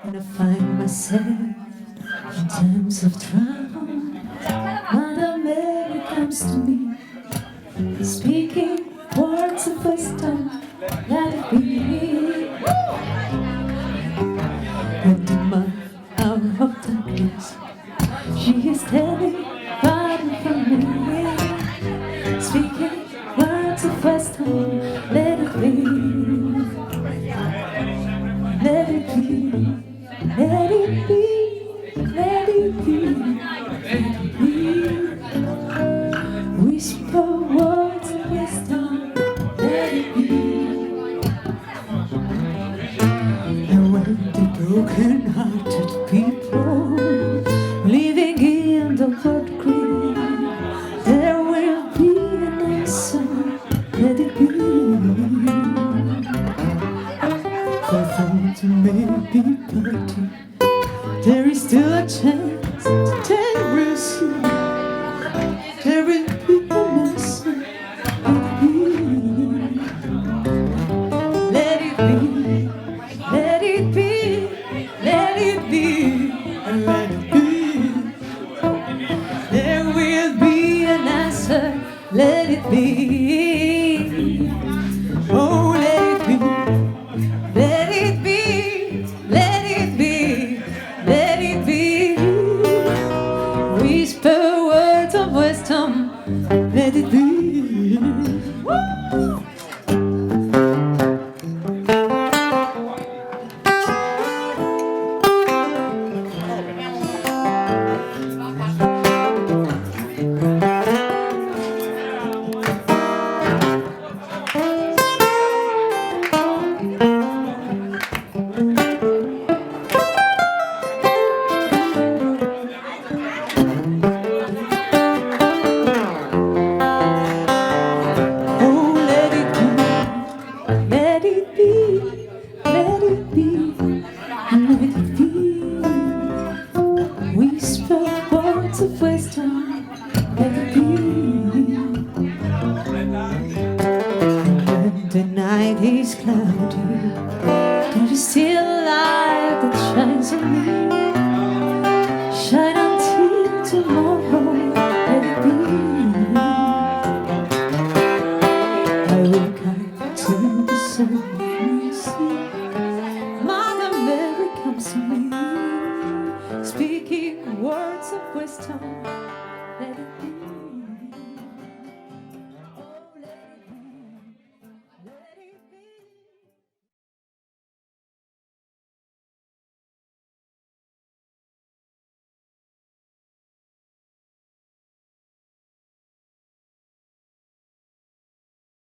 When I find myself in times of trouble, Mother Mary comes to me, speaking words of wisdom, let it be. And in my hour of darkness, she is standing right in front of me, speaking words of wisdom, let it be. Let it be, let it be, let it be, let it be. Whisper words of wisdom, let it be. And when the broken-hearted people living in the world cry, there will be an answer, let it be. For thoughts may be parted, there is still a chance to take receive. There will be an answer, let it be. Let it be, let it be, let it be. There will be an answer, let it be. Oh, let it be. Let it be, let it be, let it be. Whisper words of wisdom, let it be. Woo! Oh, let it be, let it be, let it be.